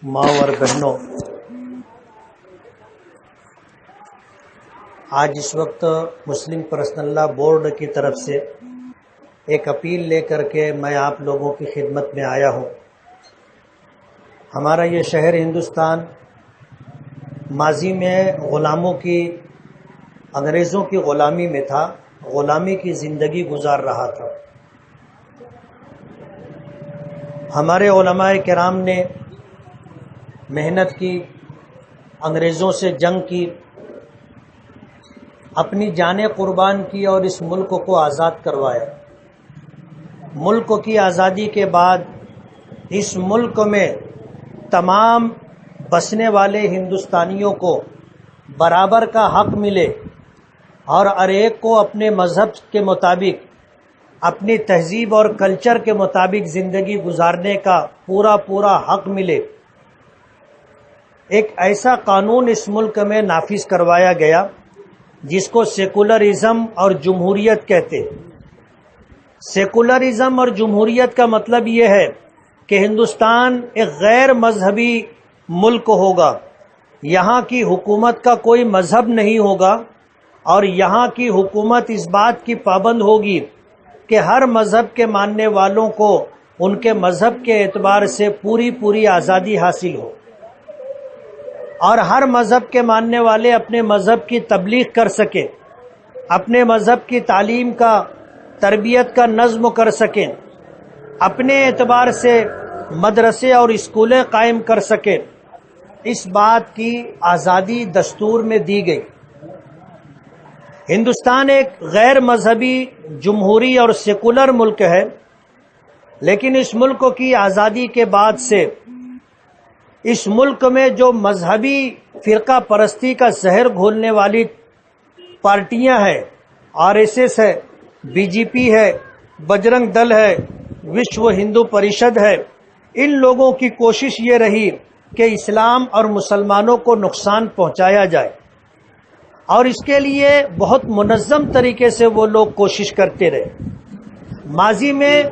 ماں اور بہنوں، آج اس وقت مسلم پرسنل لا بورڈ کی طرف سے ایک اپیل لے کر کے میں آپ لوگوں کی خدمت میں آیا ہوں۔ ہمارا یہ شہر ہندوستان ماضی میں غلاموں کی، انگریزوں کی غلامی میں تھا، غلامی کی زندگی گزار رہا تھا۔ ہمارے علماء کرام نے محنت کی، انگریزوں سے جنگ کی، اپنی جانیں قربان کی اور اس ملک کو آزاد کروایا۔ ملک کی آزادی کے بعد اس ملک میں تمام بسنے والے ہندوستانیوں کو برابر کا حق ملے اور ہر ایک کو اپنے مذہب کے مطابق، اپنی تہذیب اور کلچر کے مطابق زندگی گزارنے کا پورا حق ملے۔ ایک ایسا قانون اس ملک میں نافذ کروایا گیا جس کو سیکولرزم اور جمہوریت کہتے ہیں۔ سیکولرزم اور جمہوریت کا مطلب یہ ہے کہ ہندوستان ایک غیر مذہبی ملک ہوگا، یہاں کی حکومت کا کوئی مذہب نہیں ہوگا اور یہاں کی حکومت اس بات کی پابند ہوگی کہ ہر مذہب کے ماننے والوں کو ان کے مذہب کے اعتبار سے پوری آزادی حاصل ہو اور ہر مذہب کے ماننے والے اپنے مذہب کی تبلیغ کر سکیں، اپنے مذہب کی تعلیم کا، تربیت کا نظم کر سکیں، اپنے اعتبار سے مدرسے اور اسکولیں قائم کر سکیں۔ اس بات کی آزادی دستور میں دی گئی۔ ہندوستان ایک غیر مذہبی، جمہوری اور سیکولر ملک ہے، لیکن اس ملک کی آزادی کے بعد سے اس ملک میں جو مذہبی فرقہ پرستی کا زہر گھولنے والی پارٹیاں ہیں، RSS ہے، BJP ہے، بجرنگ دل ہے، وشو ہندو پریشد ہے، ان لوگوں کی کوشش یہ رہی کہ اسلام اور مسلمانوں کو نقصان پہنچایا جائے، اور اس کے لیے بہت منظم طریقے سے وہ لوگ کوشش کرتے رہے۔ ماضی میں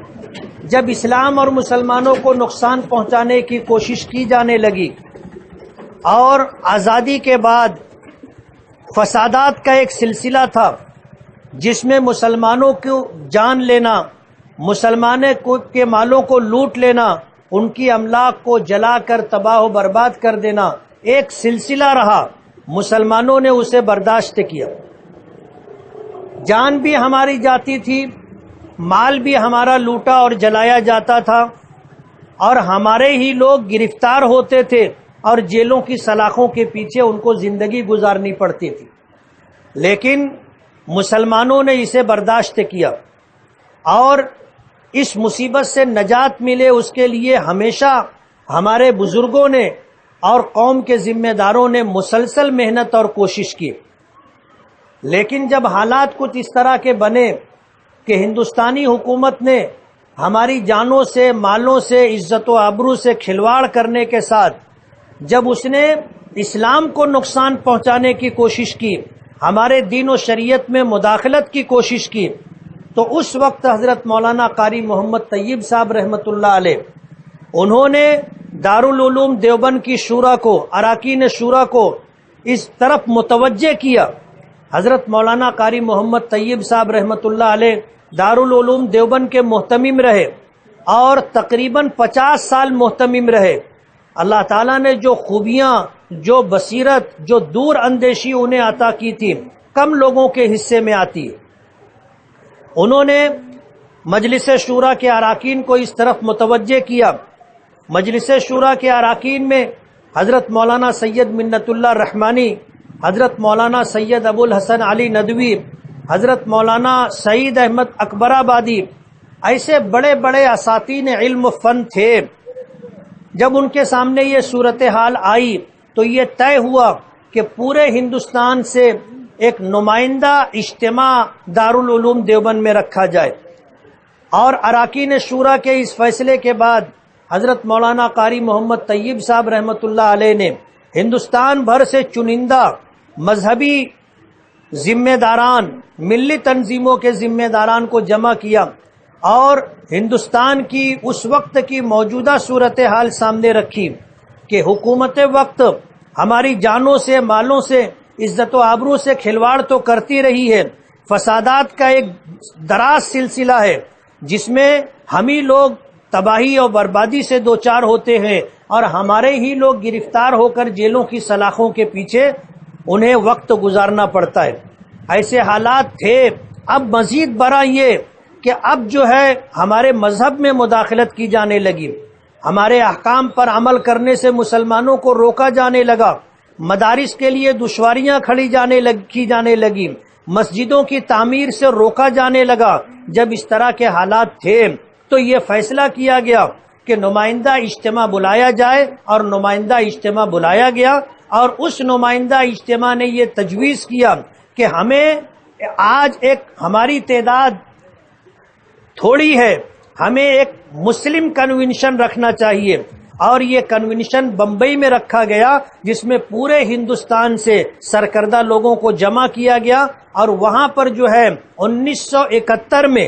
جب اسلام اور مسلمانوں کو نقصان پہنچانے کی کوشش کی جانے لگی اور آزادی کے بعد فسادات کا ایک سلسلہ تھا جس میں مسلمانوں کو جان لینا، مسلمانوں کے مالوں کو لوٹ لینا، ان کی املاک کو جلا کر تباہ و برباد کر دینا ایک سلسلہ رہا، مسلمانوں نے اسے برداشت کیا۔ جان بھی ہماری جاتی تھی، مال بھی ہمارا لوٹا اور جلایا جاتا تھا، اور ہمارے ہی لوگ گرفتار ہوتے تھے اور جیلوں کی سلاخوں کے پیچھے ان کو زندگی گزارنی پڑتی تھی۔ لیکن مسلمانوں نے اسے برداشت کیا اور اس مصیبت سے نجات ملے اس کے لیے ہمیشہ ہمارے بزرگوں نے اور قوم کے ذمہ داروں نے مسلسل محنت اور کوشش کی۔ لیکن جب حالات کچھ اس طرح کے بنے کہ ہندوستانی حکومت نے ہماری جانوں سے، مالوں سے، عزت و آبرو سے کھلواڑ کرنے کے ساتھ جب اس نے اسلام کو نقصان پہنچانے کی کوشش کی، ہمارے دین و شریعت میں مداخلت کی کوشش کی، تو اس وقت حضرت مولانا قاری محمد طیب صاحب رحمۃ اللہ علیہ، انہوں نے دارالعلوم دیوبند کی شورا کو، اراکین شورا کو اس طرف متوجہ کیا۔ حضرت مولانا قاری محمد طیب صاحب رحمۃ اللہ علیہ دارالعلوم دیوبند کے محتمم رہے اور تقریباً 50 سال محتمم رہے۔ اللہ تعالیٰ نے جو خوبیاں، جو بصیرت، جو دور اندیشی انہیں عطا کی تھی، کم لوگوں کے حصے میں آتی ہے۔ انہوں نے مجلس شورا کے اراکین کو اس طرف متوجہ کیا۔ مجلس شورا کے اراکین میں حضرت مولانا سید منت اللہ رحمانی، حضرت مولانا سید ابو الحسن علی ندوی، حضرت مولانا سعید احمد اکبر آبادی، ایسے بڑے بڑے اساتین علم و فن تھے۔ جب ان کے سامنے یہ صورتحال آئی تو یہ طے ہوا کہ پورے ہندوستان سے ایک نمائندہ اجتماع دارالعلوم دیوبند میں رکھا جائے، اور اراکین شورا کے اس فیصلے کے بعد حضرت مولانا قاری محمد طیب صاحب رحمۃ اللہ علیہ نے ہندوستان بھر سے چنندہ مذہبی ذمہ داران، ملی تنظیموں کے ذمہ داران کو جمع کیا اور ہندوستان کی اس وقت کی موجودہ صورتحال سامنے رکھی کہ حکومت وقت ہماری جانوں سے، مالوں سے، عزت و آبرو سے کھلواڑ تو کرتی رہی ہے، فسادات کا ایک دراز سلسلہ ہے جس میں ہم ہی لوگ تباہی اور بربادی سے دوچار ہوتے ہیں اور ہمارے ہی لوگ گرفتار ہو کر جیلوں کی سلاخوں کے پیچھے انہیں وقت گزارنا پڑتا ہے۔ ایسے حالات تھے۔ اب مزید برآں یہ کہ اب جو ہے ہمارے مذہب میں مداخلت کی جانے لگی، ہمارے احکام پر عمل کرنے سے مسلمانوں کو روکا جانے لگا، مدارس کے لیے دشواریاں کی جانے لگی، مسجدوں کی تعمیر سے روکا جانے لگا۔ جب اس طرح کے حالات تھے تو یہ فیصلہ کیا گیا کہ نمائندہ اجتماع بلایا جائے، اور نمائندہ اجتماع بلایا گیا، اور اس نمائندہ اجتماع نے یہ تجویز کیا کہ ہمیں آج ایک ہماری تعداد تھوڑی ہے، ہمیں ایک مسلم کنونشن رکھنا چاہیے، اور یہ کنونشن بمبئی میں رکھا گیا جس میں پورے ہندوستان سے سرکردہ لوگوں کو جمع کیا گیا، اور وہاں پر جو ہے 1971 میں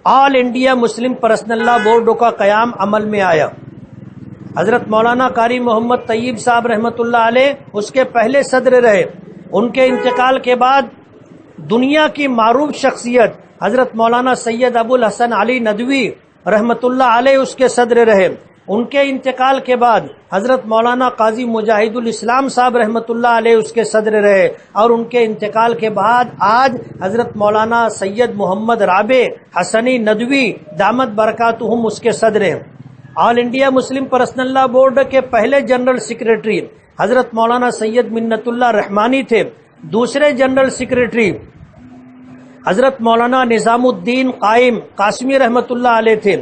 آل انڈیا مسلم پرسنل لا بورڈ کا قیام عمل میں آیا۔ حضرت مولانا قاری محمد طیب صاحب رحمۃ اللہ علیہ اس کے پہلے صدر رہے۔ ان کے انتقال کے بعد دنیا کی معروف شخصیت حضرت مولانا سید ابو الحسن علی ندوی رحمۃ اللہ علیہ اس کے صدر رہے۔ ان کے انتقال کے بعد حضرت مولانا قاضی مجاہد الاسلام صاحب رحمۃ اللہ علیہ اس کے صدر رہے، اور ان کے انتقال کے بعد آج حضرت مولانا سید محمد رابع حسنی ندوی دامت برکاتہم اس کے صدر ہیں۔ آل انڈیا مسلم پرسنل لا بورڈ کے پہلے جنرل سیکریٹری حضرت مولانا سید منت اللہ رحمانی تھے۔ دوسرے جنرل سیکریٹری حضرت مولانا نظام الدین قائم قاسمی رحمۃ اللہ علیہ تھے۔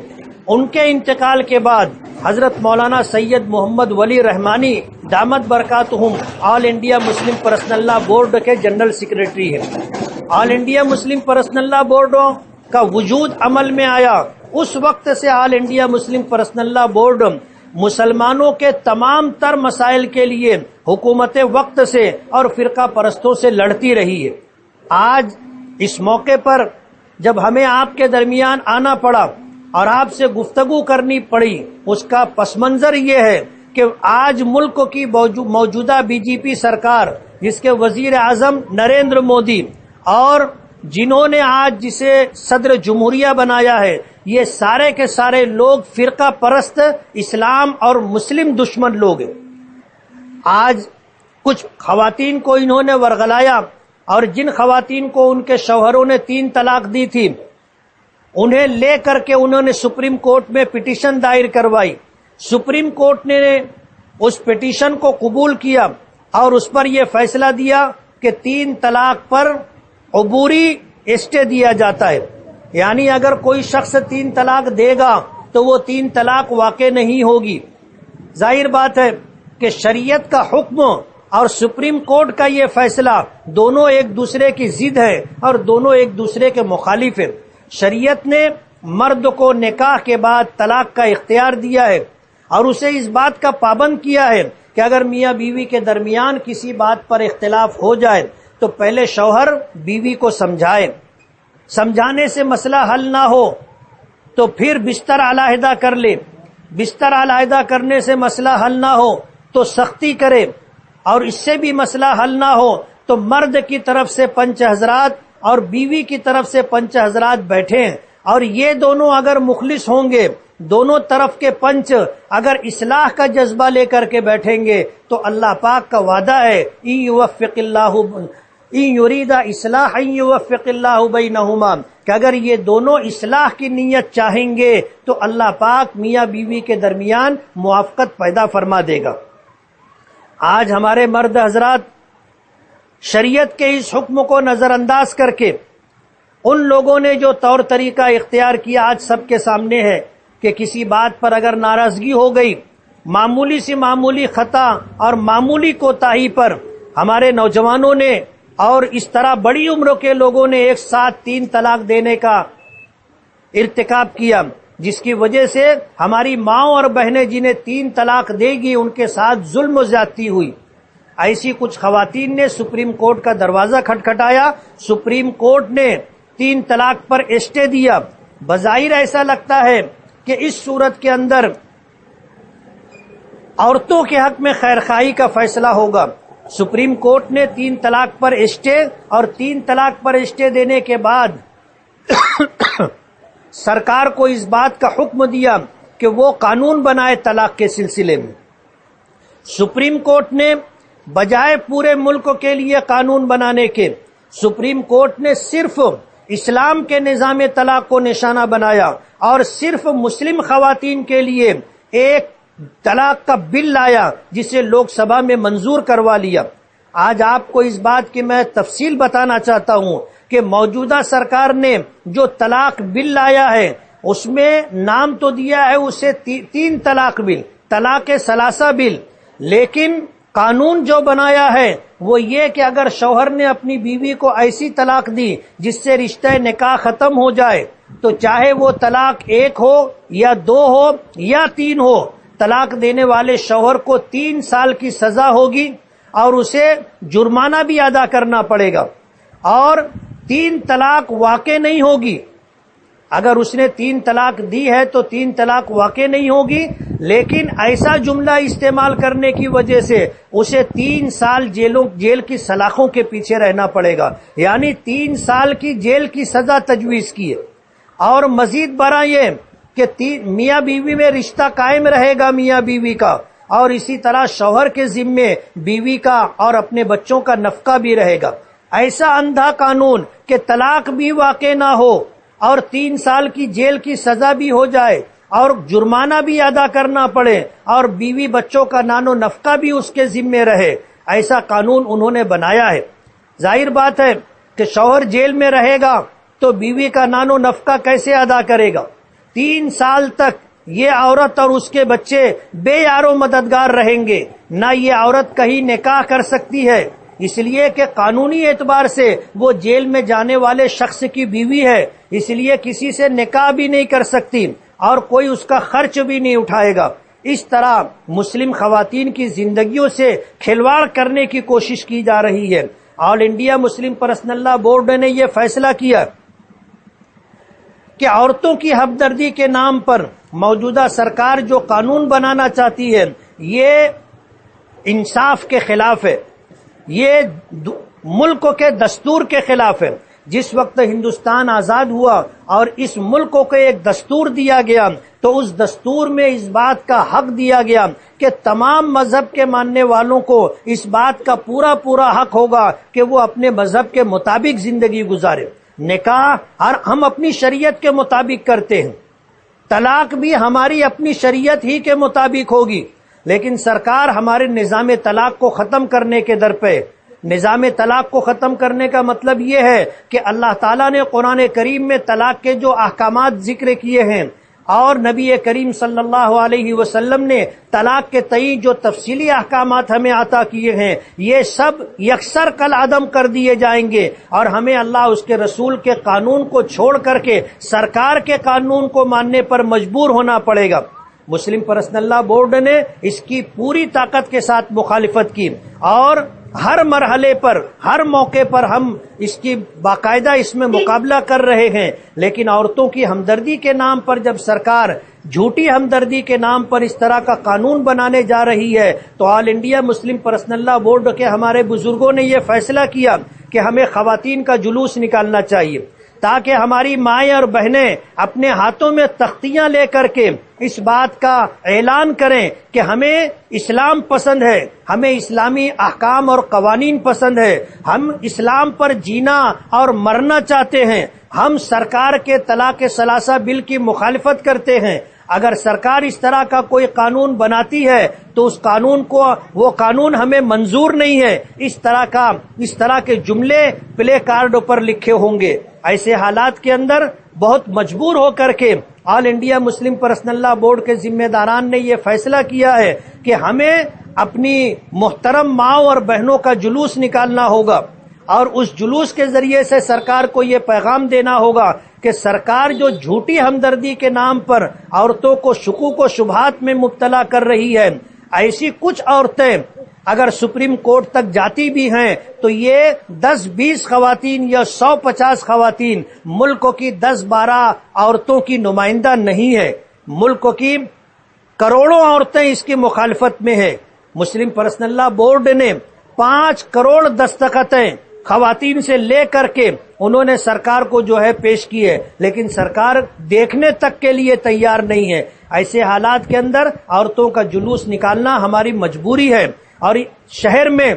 ان کے انتقال کے بعد حضرت مولانا سید محمد ولی رحمانی دامت برکاتہم آل انڈیا مسلم پرسنل لا بورڈ کے جنرل سیکریٹری ہیں۔ آل انڈیا مسلم پرسنل لا بورڈ کا وجود عمل میں آیا، اس وقت سے آل انڈیا مسلم پرسنل لا بورڈ مسلمانوں کے تمام تر مسائل کے لیے حکومت وقت سے اور فرقہ پرستوں سے لڑتی رہی ہے۔ آج اس موقع پر جب ہمیں آپ کے درمیان آنا پڑا اور آپ سے گفتگو کرنی پڑی، اس کا پس منظر یہ ہے کہ آج ملک کی موجودہ بی جے پی سرکار، جس کے وزیر اعظم نریندر مودی، اور جنہوں نے آج جسے صدر جمہوریہ بنایا ہے، یہ سارے کے سارے لوگ فرقہ پرست، اسلام اور مسلم دشمن لوگ ہیں۔ آج کچھ خواتین کو انہوں نے ورغلایا، اور جن خواتین کو ان کے شوہروں نے 3 طلاق دی تھی، انہیں لے کر کے انہوں نے سپریم کورٹ میں پٹیشن دائر کروائی۔ سپریم کورٹ نے اس پٹیشن کو قبول کیا اور اس پر یہ فیصلہ دیا کہ 3 طلاق پر عبوری اسٹے دیا جاتا ہے، یعنی اگر کوئی شخص 3 طلاق دے گا تو وہ 3 طلاق واقع نہیں ہوگی۔ ظاہر بات ہے کہ شریعت کا حکم اور سپریم کورٹ کا یہ فیصلہ دونوں ایک دوسرے کی ضد ہے اور دونوں ایک دوسرے کے مخالف ہیں۔ شریعت نے مرد کو نکاح کے بعد طلاق کا اختیار دیا ہے، اور اسے اس بات کا پابند کیا ہے کہ اگر میاں بیوی کے درمیان کسی بات پر اختلاف ہو جائے تو پہلے شوہر بیوی کو سمجھائے، سمجھانے سے مسئلہ حل نہ ہو تو پھر بستر علیحدہ کر لے، بستر علیحدہ کرنے سے مسئلہ حل نہ ہو تو سختی کرے، اور اس سے بھی مسئلہ حل نہ ہو تو مرد کی طرف سے پنچ حضرات اور بیوی کی طرف سے پنچ حضرات بیٹھیں، اور یہ دونوں اگر مخلص ہوں گے، دونوں طرف کے پنچ اگر اصلاح کا جذبہ لے کر کے بیٹھیں گے تو اللہ پاک کا وعدہ ہے ان یوفق اللہ ان یرید اصلاح یوفق اللہ بینہما، کہ اگر یہ دونوں اصلاح کی نیت چاہیں گے تو اللہ پاک میاں بیوی کے درمیان موافقت پیدا فرما دے گا۔ آج ہمارے مرد حضرات شریعت کے اس حکم کو نظر انداز کر کے ان لوگوں نے جو طور طریقہ اختیار کیا آج سب کے سامنے ہے کہ کسی بات پر اگر ناراضگی ہو گئی، معمولی سی معمولی خطا اور معمولی کوتاہی پر ہمارے نوجوانوں نے اور اس طرح بڑی عمر کے لوگوں نے ایک ساتھ 3 طلاق دینے کا ارتکاب کیا، جس کی وجہ سے ہماری ماں اور بہنیں جنہیں 3 طلاق دے گی ان کے ساتھ ظلم و زیادتی ہوئی۔ ایسی کچھ خواتین نے سپریم کورٹ کا دروازہ کھٹکھٹایا، سپریم کورٹ نے 3 طلاق پر اسٹے دیا، بظاہر ایسا لگتا ہے کہ اس صورت کے اندر عورتوں کے حق میں خیرخواہی کا فیصلہ ہوگا. سپریم کورٹ نے 3 طلاق پر اسٹے اور 3 طلاق پر اسٹے دینے کے بعد سرکار کو اس بات کا حکم دیا کہ وہ قانون بنائے طلاق کے سلسلے میں. سپریم کورٹ نے بجائے پورے ملک کے لیے قانون بنانے کے، سپریم کورٹ نے صرف اسلام کے نظام طلاق کو نشانہ بنایا اور صرف مسلم خواتین کے لیے ایک طلاق کا بل لایا جسے لوک سبھا میں منظور کروا لیا. آج آپ کو اس بات کی میں تفصیل بتانا چاہتا ہوں کہ موجودہ سرکار نے جو طلاق بل لایا ہے اس میں نام تو دیا ہے اسے 3 طلاق بل، طلاق ثلاثہ بل، لیکن قانون جو بنایا ہے وہ یہ کہ اگر شوہر نے اپنی بیوی کو ایسی طلاق دی جس سے رشتہ نکاح ختم ہو جائے تو چاہے وہ طلاق 1 ہو یا 2 ہو یا 3 ہو، طلاق دینے والے شوہر کو 3 سال کی سزا ہوگی اور اسے جرمانہ بھی ادا کرنا پڑے گا. اور 3 طلاق واقع نہیں ہوگی، اگر اس نے 3 طلاق دی ہے تو 3 طلاق واقع نہیں ہوگی، لیکن ایسا جملہ استعمال کرنے کی وجہ سے اسے 3 سال جیل کی سلاخوں کے پیچھے رہنا پڑے گا، یعنی 3 سال کی جیل کی سزا تجویز کی ہے. اور مزید برآں یہ کہ میاں بیوی میں رشتہ قائم رہے گا میاں بیوی کا، اور اسی طرح شوہر کے ذمے بیوی کا اور اپنے بچوں کا نفقہ بھی رہے گا. ایسا اندھا قانون کہ طلاق بھی واقع نہ ہو اور 3 سال کی جیل کی سزا بھی ہو جائے اور جرمانہ بھی ادا کرنا پڑے اور بیوی بچوں کا نان و نفقہ بھی اس کے ذمے رہے، ایسا قانون انہوں نے بنایا ہے. ظاہر بات ہے کہ شوہر جیل میں رہے گا تو بیوی کا نان و نفقہ کیسے ادا کرے گا؟ 3 سال تک یہ عورت اور اس کے بچے بے یار و مددگار رہیں گے، نہ یہ عورت کہیں نکاح کر سکتی ہے، اس لیے کہ قانونی اعتبار سے وہ جیل میں جانے والے شخص کی بیوی ہے، اس لیے کسی سے نکاح بھی نہیں کر سکتی اور کوئی اس کا خرچ بھی نہیں اٹھائے گا. اس طرح مسلم خواتین کی زندگیوں سے کھلواڑ کرنے کی کوشش کی جا رہی ہے. آل انڈیا مسلم پرسنل لا بورڈ نے یہ فیصلہ کیا کہ عورتوں کی ہمدردی کے نام پر موجودہ سرکار جو قانون بنانا چاہتی ہے یہ انصاف کے خلاف ہے، یہ ملک کے دستور کے خلاف ہے. جس وقت ہندوستان آزاد ہوا اور اس ملک کو ایک دستور دیا گیا تو اس دستور میں اس بات کا حق دیا گیا کہ تمام مذہب کے ماننے والوں کو اس بات کا پورا حق ہوگا کہ وہ اپنے مذہب کے مطابق زندگی گزارے. نکاح ہم اپنی شریعت کے مطابق کرتے ہیں، طلاق بھی ہماری اپنی شریعت ہی کے مطابق ہوگی، لیکن سرکار ہمارے نظام طلاق کو ختم کرنے کے در پہ. نظام طلاق کو ختم کرنے کا مطلب یہ ہے کہ اللہ تعالیٰ نے قرآن کریم میں طلاق کے جو احکامات ذکر کیے ہیں اور نبی کریم صلی اللہ علیہ وسلم نے طلاق کے تئیں جو تفصیلی احکامات ہمیں عطا کیے ہیں یہ سب یکسر کالعدم کر دیے جائیں گے اور ہمیں اللہ اس کے رسول کے قانون کو چھوڑ کر کے سرکار کے قانون کو ماننے پر مجبور ہونا پڑے گا. مسلم پرسنل لا بورڈ نے اس کی پوری طاقت کے ساتھ مخالفت کی اور ہر مرحلے پر ہر موقع پر ہم اس کی باقاعدہ اس میں مقابلہ کر رہے ہیں. لیکن عورتوں کی ہمدردی کے نام پر جب سرکار جھوٹی ہمدردی کے نام پر اس طرح کا قانون بنانے جا رہی ہے تو آل انڈیا مسلم پرسنل لا بورڈ کے ہمارے بزرگوں نے یہ فیصلہ کیا کہ ہمیں خواتین کا جلوس نکالنا چاہیے تاکہ ہماری مائیں اور بہنیں اپنے ہاتھوں میں تختیاں لے کر کے اس بات کا اعلان کریں کہ ہمیں اسلام پسند ہے، ہمیں اسلامی احکام اور قوانین پسند ہے، ہم اسلام پر جینا اور مرنا چاہتے ہیں، ہم سرکار کے طلاق ثلاثہ بل کی مخالفت کرتے ہیں. اگر سرکار اس طرح کا کوئی قانون بناتی ہے تو اس قانون کو وہ قانون ہمیں منظور نہیں ہے، اس طرح کے جملے پلے کارڈ پر لکھے ہوں گے. ایسے حالات کے اندر بہت مجبور ہو کر کے آل انڈیا مسلم پرسنل لا بورڈ کے ذمہ داران نے یہ فیصلہ کیا ہے کہ ہمیں اپنی محترم ماؤں اور بہنوں کا جلوس نکالنا ہوگا اور اس جلوس کے ذریعے سے سرکار کو یہ پیغام دینا ہوگا کہ سرکار جو جھوٹی ہمدردی کے نام پر عورتوں کو شکوک و شبہات میں مبتلا کر رہی ہے، ایسی کچھ عورتیں اگر سپریم کورٹ تک جاتی بھی ہیں تو یہ 10-20 خواتین یا 150 خواتین ملک کی 10-12 عورتوں کی نمائندہ نہیں ہے. ملک کی کروڑوں عورتیں اس کی مخالفت میں ہیں. مسلم پرسنل لا بورڈ نے 5 کروڑ دستخطیں خواتین سے لے کر کے انہوں نے سرکار کو جو ہے پیش کی ہے، لیکن سرکار دیکھنے تک کے لیے تیار نہیں ہے. ایسے حالات کے اندر عورتوں کا جلوس نکالنا ہماری مجبوری ہے. اور شہر میں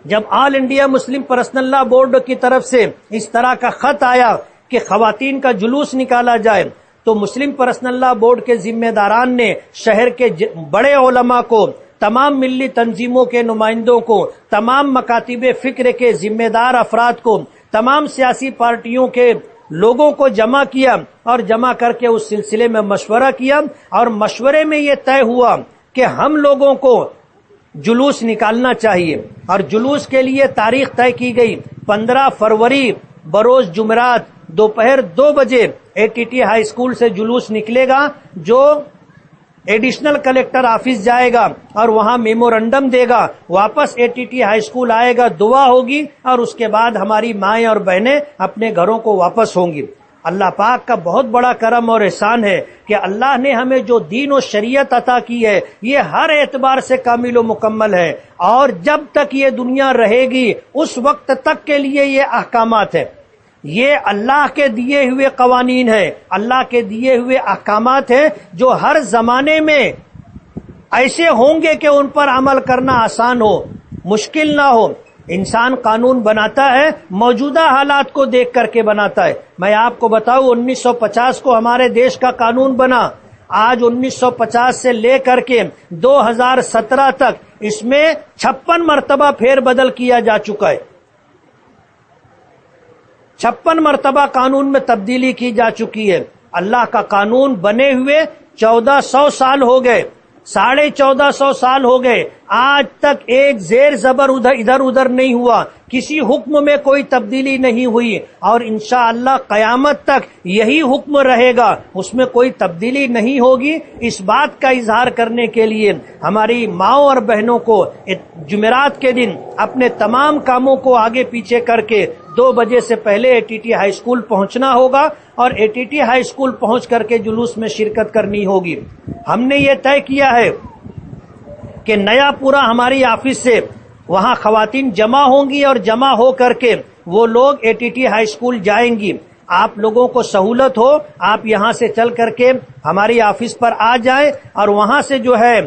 جب آل انڈیا مسلم پرسنل لا بورڈ کی طرف سے اس طرح کا خط آیا کہ خواتین کا جلوس نکالا جائے تو مسلم پرسنل لا بورڈ کے ذمہ داران نے شہر کے بڑے علماء کو، تمام ملی تنظیموں کے نمائندوں کو، تمام مکاتب فکر کے ذمہ دار افراد کو، تمام سیاسی پارٹیوں کے لوگوں کو جمع کیا اور جمع کر کے اس سلسلے میں مشورہ کیا. اور مشورے میں یہ طے ہوا کہ ہم لوگوں کو جلوس نکالنا چاہیے. اور جلوس کے لیے تاریخ طے کی گئی 15 فروری بروز جمعرات دوپہر 2 بجے ATT ہائی اسکول سے جلوس نکلے گا، جو ایڈیشنل کلیکٹر آفس جائے گا اور وہاں میمورنڈم دے گا، واپس ATT ہائی اسکول آئے گا، دعا ہوگی اور اس کے بعد ہماری مائیں اور بہنیں اپنے گھروں کو واپس ہوں گی. اللہ پاک کا بہت بڑا کرم اور احسان ہے کہ اللہ نے ہمیں جو دین و شریعت عطا کی ہے یہ ہر اعتبار سے کامل و مکمل ہے، اور جب تک یہ دنیا رہے گی اس وقت تک کے لیے یہ احکامات ہیں. یہ اللہ کے دیے ہوئے قوانین ہیں، اللہ کے دیے ہوئے احکامات ہیں جو ہر زمانے میں ایسے ہوں گے کہ ان پر عمل کرنا آسان ہو، مشکل نہ ہو. انسان قانون بناتا ہے موجودہ حالات کو دیکھ کر کے بناتا ہے. میں آپ کو بتاؤں 1950 کو ہمارے دیش کا قانون بنا. آج 1950 سے لے کر کے 2017 تک اس میں 56 مرتبہ پھیر بدل کیا جا چکا ہے. 56 مرتبہ قانون میں تبدیلی کی جا چکی ہے. اللہ کا قانون بنے ہوئے 1400 سال ہو گئے، 1450 سال ہو گئے، آج تک ایک زیر زبر ادھر ادھر نہیں ہوا، کسی حکم میں کوئی تبدیلی نہیں ہوئی، اور انشاءاللہ قیامت تک یہی حکم رہے گا، اس میں کوئی تبدیلی نہیں ہوگی. اس بات کا اظہار کرنے کے لیے ہماری ماؤں اور بہنوں کو جمعرات کے دن اپنے تمام کاموں کو آگے پیچھے کر کے 2 بجے سے پہلے ATT ہائی اسکول پہنچنا ہوگا، اور ATT ہائی اسکول پہنچ کر کے جلوس میں شرکت کرنی ہوگی. ہم نے یہ طے کیا ہے کہ نیا پورا ہماری آفس سے وہاں خواتین جمع ہوں گی، اور جمع ہو کر کے وہ لوگ ATT ہائی اسکول جائیں گی. آپ لوگوں کو سہولت ہو، آپ یہاں سے چل کر کے ہماری آفس پر آ جائیں، اور وہاں سے جو ہے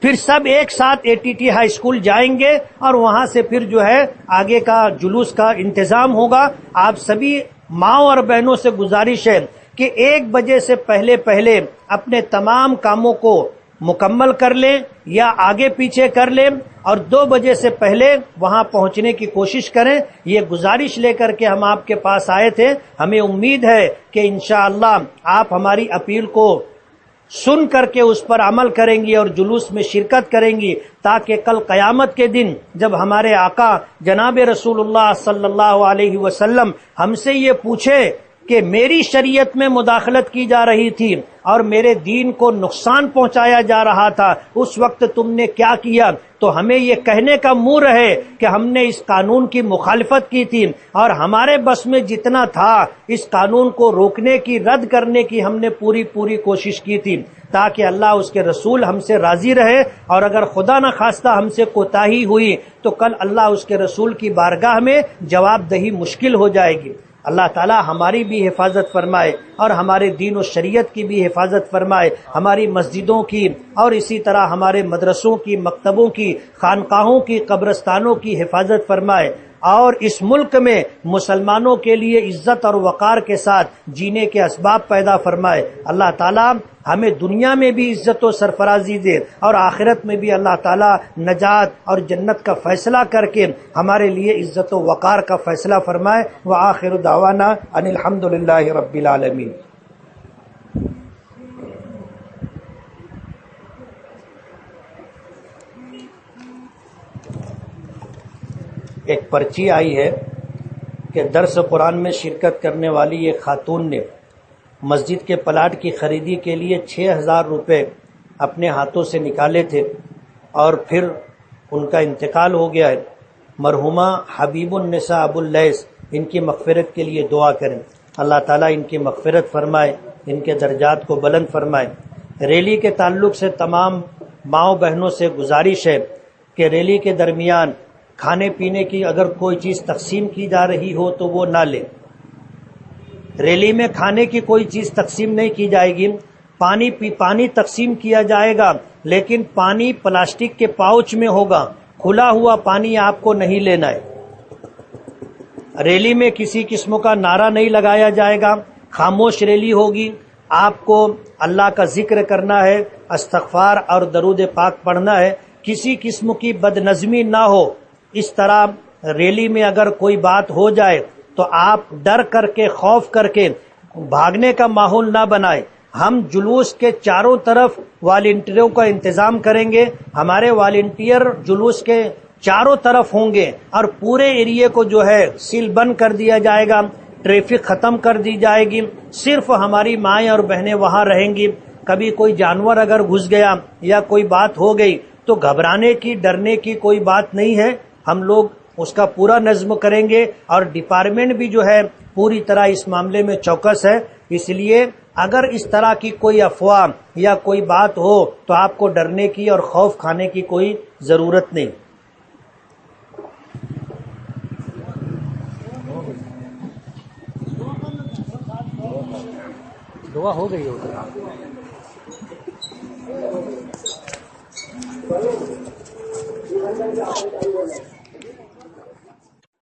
پھر سب ایک ساتھ ATT ہائی اسکول جائیں گے، اور وہاں سے پھر جو ہے آگے کا جلوس کا انتظام ہوگا. آپ سبھی ماؤں اور بہنوں سے گزارش ہے کہ 1 بجے سے پہلے اپنے تمام کاموں کو مکمل کر لیں یا آگے پیچھے کر لیں، اور 2 بجے سے پہلے وہاں پہنچنے کی کوشش کریں. یہ گزارش لے کر کے ہم آپ کے پاس آئے تھے. ہمیں امید ہے کہ انشاءاللہ آپ ہماری اپیل کو سن کر کے اس پر عمل کریں گی اور جلوس میں شرکت کریں گی، تاکہ کل قیامت کے دن جب ہمارے آقا جناب رسول اللہ صلی اللہ علیہ وسلم ہم سے یہ پوچھے کہ میری شریعت میں مداخلت کی جا رہی تھی اور میرے دین کو نقصان پہنچایا جا رہا تھا، اس وقت تم نے کیا کیا، تو ہمیں یہ کہنے کا منہ رہے کہ ہم نے اس قانون کی مخالفت کی تھی، اور ہمارے بس میں جتنا تھا اس قانون کو روکنے کی، رد کرنے کی ہم نے پوری کوشش کی تھی، تاکہ اللہ اس کے رسول ہم سے راضی رہے. اور اگر خدا نہ خواستہ ہم سے کوتاہی ہوئی تو کل اللہ اس کے رسول کی بارگاہ میں جواب دہی مشکل ہو جائے گی. اللہ تعالی ہماری بھی حفاظت فرمائے اور ہمارے دین و شریعت کی بھی حفاظت فرمائے، ہماری مسجدوں کی اور اسی طرح ہمارے مدرسوں کی، مکتبوں کی، خانقاہوں کی، قبرستانوں کی حفاظت فرمائے، اور اس ملک میں مسلمانوں کے لیے عزت اور وقار کے ساتھ جینے کے اسباب پیدا فرمائے. اللہ تعالی ہمیں دنیا میں بھی عزت و سرفرازی دے اور آخرت میں بھی اللہ تعالی نجات اور جنت کا فیصلہ کر کے ہمارے لیے عزت و وقار کا فیصلہ فرمائے. وآخر دعوانا ان الحمدللہ رب العالمین. ایک پرچی آئی ہے کہ درس قرآن میں شرکت کرنے والی ایک خاتون نے مسجد کے پلاٹ کی خریدی کے لیے 6000 روپے اپنے ہاتھوں سے نکالے تھے، اور پھر ان کا انتقال ہو گیا ہے. مرحومہ حبیب النساء ابو اللیث، ان کی مغفرت کے لیے دعا کریں. اللہ تعالیٰ ان کی مغفرت فرمائے، ان کے درجات کو بلند فرمائے. ریلی کے تعلق سے تمام ماؤں بہنوں سے گزارش ہے کہ ریلی کے درمیان کھانے پینے کی اگر کوئی چیز تقسیم کی جا رہی ہو تو وہ نہ لیں. ریلی میں کھانے کی کوئی چیز تقسیم نہیں کی جائے گی. پانی تقسیم کیا جائے گا، لیکن پانی پلاسٹک کے پاؤچ میں ہوگا. کھلا ہوا پانی آپ کو نہیں لینا ہے. ریلی میں کسی قسم کا نعرہ نہیں لگایا جائے گا. خاموش ریلی ہوگی. آپ کو اللہ کا ذکر کرنا ہے، استغفار اور درود پاک پڑھنا ہے. کسی قسم کی بد نظمی نہ ہو. اس طرح ریلی میں اگر کوئی بات ہو جائے تو آپ ڈر کر کے، خوف کر کے بھاگنے کا ماحول نہ بنائیں. ہم جلوس کے چاروں طرف والنٹیروں کا انتظام کریں گے. ہمارے والنٹیئر جلوس کے چاروں طرف ہوں گے اور پورے ایریے کو جو ہے سیل بند کر دیا جائے گا. ٹریفک ختم کر دی جائے گی. صرف ہماری مائیں اور بہنیں وہاں رہیں گی. کبھی کوئی جانور اگر گھس گیا یا کوئی بات ہو گئی تو گھبرانے کی، ڈرنے کی کوئی بات نہیں ہے. ہم لوگ اس کا پورا نظم کریں گے اور ڈپارٹمنٹ بھی جو ہے پوری طرح اس معاملے میں چوکس ہے. اس لیے اگر اس طرح کی کوئی افواہ یا کوئی بات ہو تو آپ کو ڈرنے کی اور خوف کھانے کی کوئی ضرورت نہیں. دعا ہو گئی ہوگی.